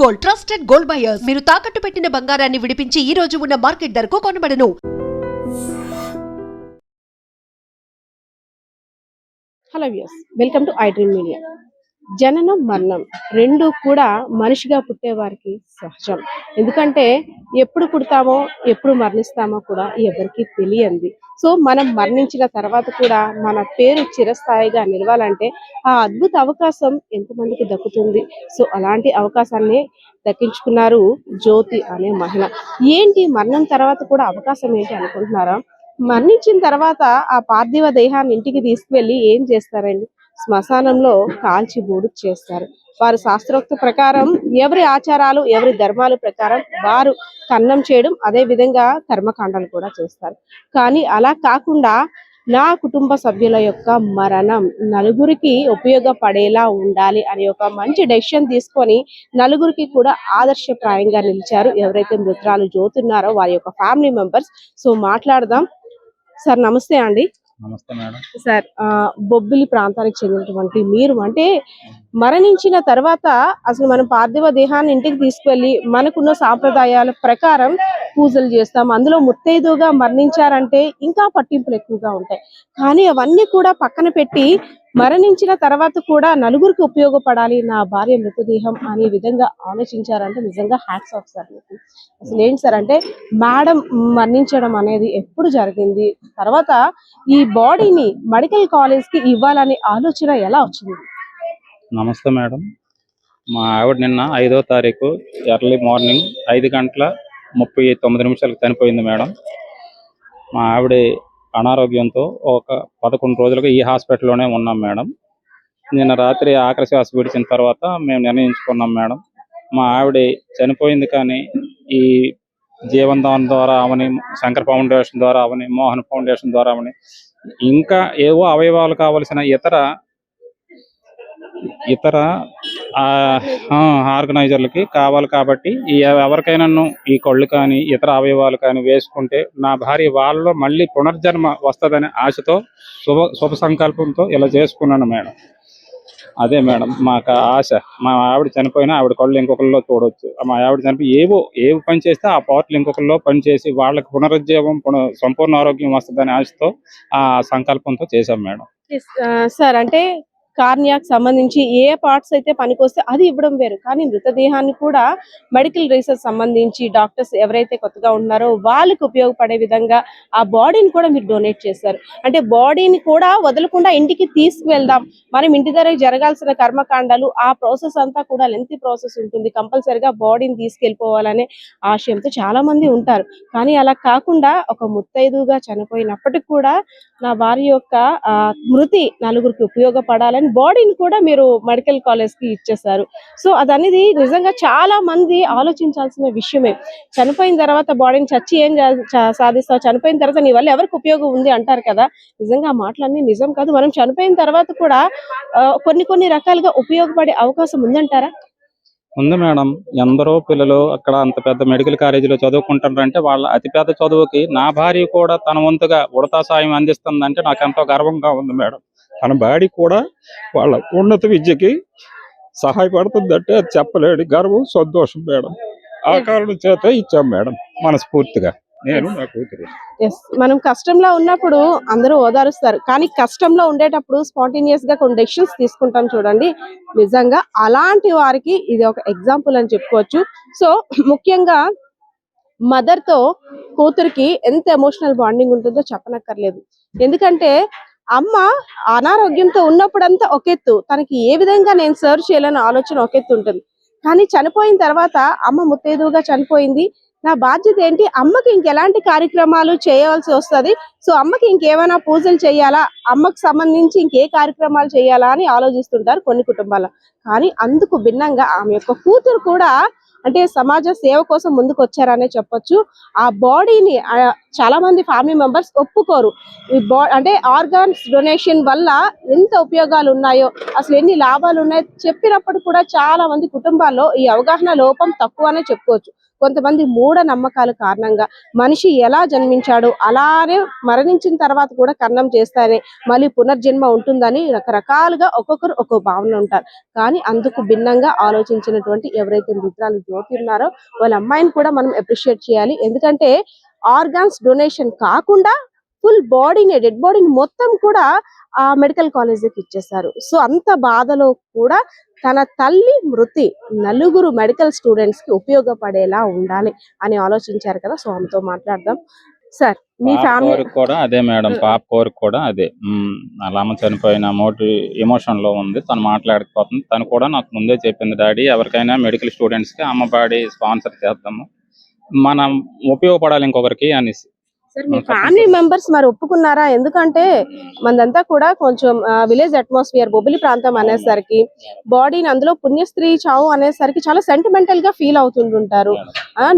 Gold, trusted gold buyers. మీరు తాకట్టు పెట్టిన బంగారాన్ని విడిపించి ఈ రోజు ఉన్న మార్కెట్ ధరకు కొనబడను. Hello views, welcome to iDream Media. జననం మరణం రెండు కూడా మనిషిగా పుట్టే వారికి సహజం. ఎందుకంటే ఎప్పుడు పుడతామో ఎప్పుడు మరణిస్తామో కూడా ఎవరికి తెలియంది. సో మనం మరణించిన తర్వాత కూడా మన పేరు చిరస్థాయిగా నిలవాలంటే ఆ అద్భుత అవకాశం ఎంతమందికి దక్కుతుంది. సో అలాంటి అవకాశాన్ని దక్కించుకున్నారు జ్యోతి అనే మహిళ. ఏంటి మరణం తర్వాత కూడా అవకాశం ఏంటి అనుకుంటున్నారా? మరణించిన తర్వాత ఆ పార్థివ దేహాన్ని ఇంటికి తీసుకువెళ్ళి ఏం చేస్తారండి? శ్మశానంలో కాల్చి బూడు చేస్తారు. వారు శాస్త్రోక్త ప్రకారం ఎవరి ఆచారాలు ఎవరి ధర్మాల ప్రకారం వారు కన్నం చేయడం, అదే విధంగా కర్మకాండాలు కూడా చేస్తారు. కానీ అలా కాకుండా నా కుటుంబ సభ్యుల యొక్క మరణం నలుగురికి ఉపయోగపడేలా ఉండాలి అనే ఒక మంచి డెసిషన్ తీసుకొని నలుగురికి కూడా ఆదర్శప్రాయంగా నిలిచారు ఎవరైతే మృతురాలు జ్యోతి ఉన్నారో వారి యొక్క ఫ్యామిలీ మెంబర్స్. సో మాట్లాడదాం. సార్ నమస్తే అండి. నమస్తే మేడం. సార్, బొబ్బిలి ప్రాంతానికి చెందినటువంటి మీరు, అంటే మరణించిన తర్వాత అసలు మనం పార్థివ దేహాన్ని ఇంటికి తీసుకువెళ్ళి మనకున్న సాంప్రదాయాల ప్రకారం పూజలు చేస్తాం. అందులో ముత్తైదుగా మరణించారంటే ఇంకా పట్టింపులు ఎక్కువగా ఉంటాయి. కానీ అవన్నీ కూడా పక్కన పెట్టి మరణించిన తర్వాత కూడా నలుగురికి ఉపయోగపడాలి నా భార్య మృతదేహం అనే విధంగా ఆలోచించారంటే నిజంగా హ్యాట్స్ ఆఫ్ సార్ మీకు. అసలు ఏంటి సార్, అంటే మేడం మరణించడం అనేది ఎప్పుడు జరిగింది? తర్వాత ఈ బాడీని మెడికల్ కాలేజ్ కి ఇవ్వాలనే ఆలోచన ఎలా వచ్చింది? నమస్తే మేడం. మా ఆవిడ నిన్న 5వ తారీఖు ఎర్లీ మార్నింగ్ 5:39 చనిపోయింది మేడం. మా ఆవిడ అనారోగ్యంతో ఒక 11 రోజులుగా ఈ హాస్పిటల్లోనే ఉన్నాం మేడం. నిన్న రాత్రి ఆఖరి శ్వాస విడిచిన తర్వాత మేము నిర్ణయించుకున్నాం మేడం, మా ఆవిడ చనిపోయింది కానీ ఈ జీవన్దాన్ ద్వారా అవని, శంకర్ ఫౌండేషన్ ద్వారా అవని, మోహన్ ఫౌండేషన్ ద్వారా అవని, ఇంకా ఏవో అవయవాలు కావలసిన ఇతర ఆర్గనైజర్లకి కావాలి. కాబట్టి ఎవరికైనా ఈ కళ్ళు కానీ ఇతర అవయవాలు కానీ వేసుకుంటే నా భార్య వాళ్ళలో మళ్ళీ పునర్జన్మ వస్తుందనే ఆశతో శుభ సంకల్పంతో ఇలా చేసుకున్నాను మేడం. అదే మేడం మాకు ఆశ. మా ఆవిడ చనిపోయినా ఆవిడ కళ్ళు ఇంకొకరిలో చూడవచ్చు. మా ఆవిడ చనిపోయి ఏవి పని చేస్తే ఆ పార్ట్లు ఇంకొకరిలో పనిచేసి వాళ్ళకి పునరుజ్జీవం సంపూర్ణ ఆరోగ్యం వస్తుందనే ఆశతో ఆ సంకల్పంతో చేశాం మేడం. సార్, అంటే కార్నియాకి సంబంధించి ఏ పార్ట్స్ అయితే పనికొస్తే అది ఇవ్వడం వేరు, కానీ మృతదేహాన్ని కూడా మెడికల్ రీసెర్చ్ సంబంధించి డాక్టర్స్ ఎవరైతే కొత్తగా ఉన్నారో వాళ్ళకి ఉపయోగపడే విధంగా ఆ బాడీని కూడా మీరు డొనేట్ చేశారు. అంటే బాడీని కూడా వదలకుండా ఇంటికి తీసుకువెళ్దాం, మనం ఇంటి దగ్గర జరగాల్సిన కర్మకాండాలు ఆ ప్రాసెస్ అంతా కూడా లెంతీ ప్రాసెస్ ఉంటుంది, కంపల్సరిగా బాడీని తీసుకెళ్ళిపోవాలనే ఆశయంతో చాలా మంది ఉంటారు. కానీ అలా కాకుండా ఒక ముత్తైదుగా చనిపోయినప్పటికి కూడా నా భార్య యొక్క మృతి నలుగురికి ఉపయోగపడాలని బాడీని కూడా మీరు మెడికల్ కాలేజ్ కి ఇచ్చేసారు. సో అదనేది నిజంగా చాలా మంది ఆలోచించాల్సిన విషయమే. చనిపోయిన తర్వాత బాడీని చచ్చి ఏం సాధిస్తావు, చనిపోయిన తర్వాత నీ వల్ల ఎవరికి ఉపయోగం ఉంది అంటారు కదా. నిజంగా ఆ మాటలన్నీ నిజం కాదు. మనం చనిపోయిన తర్వాత కూడా కొన్ని రకాలుగా ఉపయోగపడే అవకాశం ఉందంటారా? ఉంది మేడం. ఎందరో పిల్లలు అక్కడ అంత పెద్ద మెడికల్ కాలేజీలో చదువుకుంటారంటే వాళ్ళ అతిపెద్ద చదువుకి నా భార్య కూడా తన వంతుగా ఉడతా సాయం అందిస్తుందంటే నాకు ఎంతో గర్వంగా ఉంది మేడం. తన బాడీ కూడా వాళ్ళ ఉన్నత విద్యకి సహాయపడుతుందంటే అది చెప్పలేని గర్వం, సంతోషం మేడం. ఆ కారణం చేత ఇచ్చాం మేడం మనస్ఫూర్తిగా, నేను నా కూతురు. మనం కష్టంలో ఉన్నప్పుడు అందరూ ఓదారుస్తారు, కానీ కష్టంలో ఉండేటప్పుడు స్పాంటేనియస్ గా కొన్ని డెసిషన్స్ తీసుకుంటాం చూడండి. నిజంగా అలాంటి వారికి ఇది ఒక ఎగ్జాంపుల్ అని చెప్పుకోవచ్చు. సో ముఖ్యంగా మదర్ తో కూతురికి ఎంత ఎమోషనల్ బాండింగ్ ఉంటుందో చెప్పనక్కర్లేదు. ఎందుకంటే అమ్మ అనారోగ్యంతో ఉన్నప్పుడంతా ఒకెత్తు, తనకి ఏ విధంగా నేను సర్వ్ చేయాలన్న ఆలోచన ఒకెత్తు ఉంటుంది. కానీ చనిపోయిన తర్వాత అమ్మ ముత్తైదువుగా చనిపోయింది, నా బాధ్యత ఏంటి, అమ్మకి ఇంకెలాంటి కార్యక్రమాలు చేయవలసి వస్తుంది, సో అమ్మకి ఇంకేమైనా పూజలు చేయాలా, అమ్మకి సంబంధించి ఇంకే కార్యక్రమాలు చేయాలా అని ఆలోచిస్తుంటారు కొన్ని కుటుంబాలు. కానీ అందుకు భిన్నంగా ఆమె యొక్క కూతురు కూడా అంటే సమాజ సేవ కోసం ముందుకు వచ్చారనే చెప్పొచ్చు. ఆ బాడీని చాలా మంది ఫ్యామిలీ మెంబర్స్ ఒప్పుకోరు. అంటే ఆర్గాన్స్ డొనేషన్ వల్ల ఎంత ఉపయోగాలు ఉన్నాయో, అసలు ఎన్ని లాభాలు ఉన్నాయో చెప్పినప్పుడు కూడా చాలా మంది కుటుంబాల్లో ఈ అవగాహన లోపం తక్కువనే చెప్పుకోవచ్చు. కొంతమంది మూఢ నమ్మకాల కారణంగా మనిషి ఎలా జన్మించాడు అలానే మరణించిన తర్వాత కూడా కన్నం చేస్తానే మళ్ళీ పునర్జన్మ ఉంటుందని రకరకాలుగా ఒక్కొక్కరు ఒక్కో భావన ఉంటారు. కానీ అందుకు భిన్నంగా ఆలోచించినటువంటి ఎవరైతే మిత్రాలు జ్యోతి ఉన్నారో వాళ్ళ అమ్మాయిని కూడా మనం అప్రిషియేట్ చేయాలి. ఎందుకంటే ఆర్గాన్స్ డొనేషన్ కాకుండా ఫుల్ బాడీని, డెడ్ బాడీని మొత్తం కూడా ఆ మెడికల్ కాలేజీకి ఇచ్చేసారు. సో అంత బాధలో కూడా తన తల్లి మృతి నలుగురు మెడికల్ స్టూడెంట్స్ కి ఉపయోగపడేలా ఉండాలి అని ఆలోచించారు కదా. సో ఆమెతో మాట్లాడదాం. సార్, మీ పాప ఫ్యామిలీ కోరిక కూడా అదే మేడం, పాప కోరిక కూడా అదే. అలా అమ్మ చనిపోయిన ఎమోషన్ లో ఉంది, తను మాట్లాడకపోతుంది. తను కూడా నాకు ముందే చెప్పింది, డాడీ ఎవరికైనా మెడికల్ స్టూడెంట్స్ కి అమ్మ బాడీ స్పాన్సర్ చేద్దాము, మనం ఉపయోగపడాలి ఇంకొకరికి అనేసి. సార్, మీ ఫ్యామిలీ మెంబర్స్ మరి ఒప్పుకున్నారా? ఎందుకంటే మనదంతా కూడా కొంచెం విలేజ్ అట్మాస్ఫియర్, బొబ్బిలి ప్రాంతం అనేసరికి బాడీని, అందులో పుణ్యస్త్రీ చావు అనేసరికి చాలా సెంటిమెంటల్ గా ఫీల్ అవుతుంటుంటారు.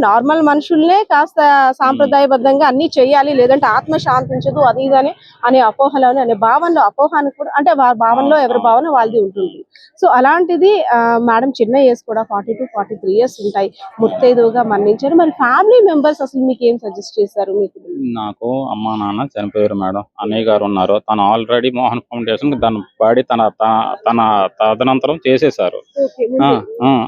నార్మల్ మనుషుల్నే కాస్త సాంప్రదాయబద్ధంగా అన్ని చెయ్యాలి, లేదంటే ఆత్మ శాంతించదు అది ఇదని అనే అపోహలోనే అనే భావనలో, అపోహానికి కూడా అంటే భావనలో ఎవరి భావన వాళ్ళది ఉంటుంది. సో అలాంటిది మేడం చిన్న ఏజ్ కూడా 42-43 ఇయర్స్ ఉంటాయి, ముత్తైదువుగా మరణించారు. మరి ఫ్యామిలీ మెంబర్స్ అసలు మీకు ఏం సజెస్ట్ చేశారు? మీకు నాకు అమ్మా నాన్న చనిపోయారు మేడం, అన్నయ్య గారు ఉన్నారు. తను ఆల్రెడీ మోహన్ ఫౌండేషన్ దాని బాడీ తన తదనంతరం చేసేసారు.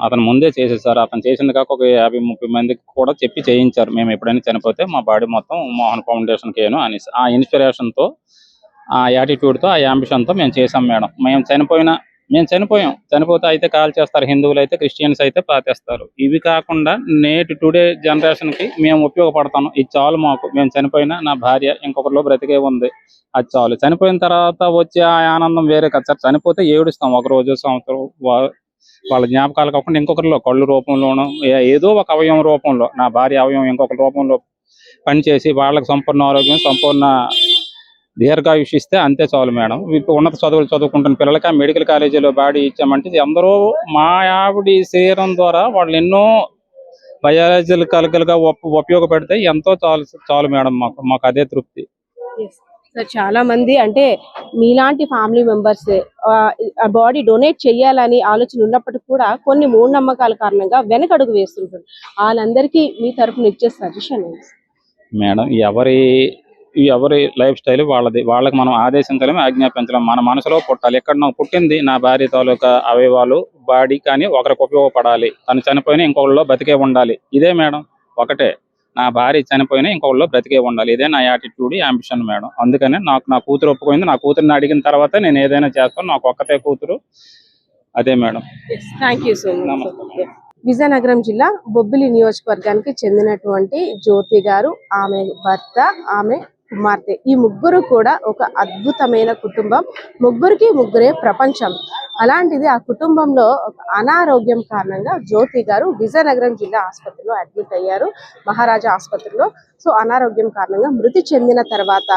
అతను ముందే చేసేసారు. అతను చేసింది కాక ఒక 50-30 మందికి కూడా చెప్పి చేయించారు, మేము ఎప్పుడైనా చనిపోతే మా బాడీ మొత్తం మోహన్ ఫౌండేషన్ కేను అనేసి. ఆ ఇన్స్పిరేషన్ తో, ఆ యాటిట్యూడ్ తో, ఆ అంబిషన్ తో మేము చేసాం మేడం. మేము చనిపోతే అయితే కాల్ చేస్తారు, హిందువులు అయితే, క్రిస్టియన్స్ అయితే పాతేస్తారు. ఇవి కాకుండా నేటి టుడే జనరేషన్ కి మేము ఉపయోగపడతాను, ఇది చాలు మాకు. మేము చనిపోయినా నా భార్య ఇంకొకరిలో బ్రతికే ఉంది, అది చాలు. చనిపోయిన తర్వాత వచ్చే ఆ ఆనందం వేరే కదా సార్. చనిపోతే ఏడుస్తాం ఒక రోజు, సంవత్సరం, వాళ్ళ జ్ఞాపకాలు కాకుండా ఇంకొకరిలో కళ్ళు రూపంలోనూ ఏదో ఒక అవయవం రూపంలో, నా భార్య అవయవం ఇంకొకరి రూపంలో పనిచేసి వాళ్ళకి సంపూర్ణ ఆరోగ్యం, సంపూర్ణ దీర్ఘాయుష్ ఇస్తే అంతే చాలు మేడం. ఇప్పుడు ఉన్నత చదువులు చదువుకుంటున్న పిల్లలకి ఆ మెడికల్ కాలేజీలో బాడీ ఇచ్చామంటే అందరూ మా ఆవిడ శరీరం ద్వారా వాళ్ళు ఎన్నో బయాలజికల్ గా ఉపయోగపడితే ఎంతో చాలు మేడం. మాకు అదే తృప్తి. సార్, చాలా మంది అంటే మీలాంటి ఫ్యామిలీ మెంబర్స్ ఆ బాడీ డొనేట్ చెయ్యాలని ఆలోచన ఉన్నప్పటికీ కూడా కొన్ని మూఢనమ్మకాల కారణంగా వెనకడుగు వేస్తుంటారు. వాళ్ళందరికీ మీ తరఫున ఇచ్చే సజెషన్ ఏంటి మేడం? ఎవరి లైఫ్ స్టైల్ వాళ్ళది, వాళ్ళకి మనం ఆదేశించలేము, ఆజ్ఞాపించలేము. మన మనసులో పుట్టాలి. ఎక్కడ నాకు పుట్టింది నా భార్య తాలూకా అవయవాలు, బాడీ కానీ ఒకరికి ఉపయోగపడాలి. తను చనిపోయినా ఇంకొకరిలో బ్రతికే ఉండాలి. ఇదే మేడం, ఒకటే. నా భార్య చనిపోయినా ఇంకొకరిలో బ్రతికే ఉండాలి. ఇదే నా యాటిట్యూడ్, అంబిషన్ మేడం. అందుకనే నాకు నా కూతురు ఒప్పుకుంది. నా కూతురిని అడిగిన తర్వాత నేను ఏదైనా చేస్తాను. నాకు ఒక్కతే కూతురు, అదే madam. Thank you so much. Vizianagaram జిల్లా బొబ్బిలి నియోజకవర్గానికి చెందినటువంటి జ్యోతి గారు, ఆమె భర్త, ఆమె కుమార్తె, ఈ ముగ్గురు కూడా ఒక అద్భుతమైన కుటుంబం. ముగ్గురే ప్రపంచం. అలాంటిది ఆ కుటుంబంలో అనారోగ్యం కారణంగా జ్యోతి గారు విజయనగరం జిల్లా ఆసుపత్రిలో అడ్మిట్ అయ్యారు, మహారాజా ఆసుపత్రిలో. సో అనారోగ్యం కారణంగా మృతి చెందిన తర్వాత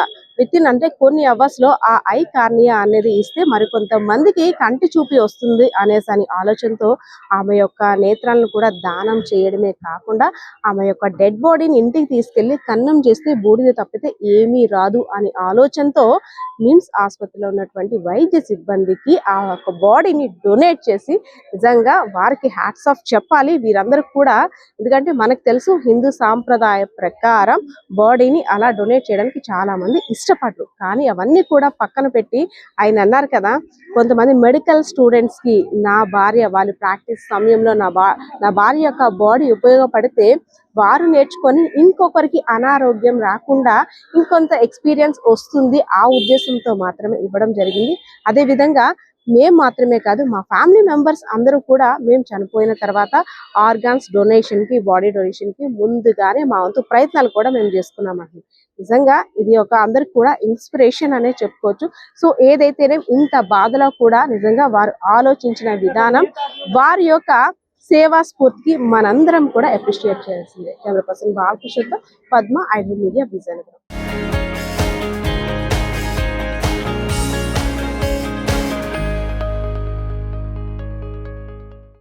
అంటే కొన్ని అవర్స్ లో ఆ ఐ కార్నియా అనేది ఇస్తే మరికొంతమందికి కంటి చూపి వస్తుంది అనేసి ఆలోచనతో ఆమె యొక్క నేత్రాలను కూడా దానం చేయడమే కాకుండా ఆమె యొక్క డెడ్ బాడీని ఇంటికి తీసుకెళ్లి కన్నం చేస్తే బూడిద తప్పితే ఏమీ రాదు అనే ఆలోచనతో మిమ్స్ ఆసుపత్రిలో ఉన్నటువంటి వైద్య సిబ్బందికి ఆ యొక్క బాడీని డొనేట్ చేసి నిజంగా వారికి హ్యాట్స్ ఆఫ్ చెప్పాలి వీరందరూ కూడా. ఎందుకంటే మనకు తెలుసు హిందూ సాంప్రదాయ ప్రకారం బాడీని అలా డొనేట్ చేయడానికి చాలా మంది ఇష్టపడరు. కానీ అవన్నీ కూడా పక్కన పెట్టి ఆయన అన్నారు కదా, కొంతమంది మెడికల్ స్టూడెంట్స్ కి నా భార్య వాళ్ళ ప్రాక్టీస్ సమయంలో నా భార్య యొక్క బాడీ ఉపయోగపడితే వారు నేర్చుకొని ఇంకొకరికి అనారోగ్యం రాకుండా ఇంకొంత ఎక్స్పీరియన్స్ వస్తుంది, ఆ ఉద్దేశంతో మాత్రమే ఇవ్వడం జరిగింది. అదే విధంగా మేము మాత్రమే కాదు, మా ఫ్యామిలీ మెంబర్స్ అందరూ కూడా మేము చనిపోయిన తర్వాత ఆర్గాన్స్ డొనేషన్ కి, బాడీ డొనేషన్ కి ముందుగానే మా వంతు ప్రయత్నాలు కూడా మేము చేసుకున్నామండి. నిజంగా ఇది ఒక అందరికి కూడా ఇన్స్పిరేషన్ అనే చెప్పుకోవచ్చు. సో ఏదైతేనే ఇంత బాధలో కూడా నిజంగా వారు ఆలోచించిన విధానం, వారి యొక్క సేవా స్ఫూర్తికి మనందరం కూడా అప్రిషియేట్ చేయాల్సిందే. కెమెరా పర్సన్ బాలకృష్ణతో పద్మ, ఐడ్రీమ్ మీడియా, విజయనగరం.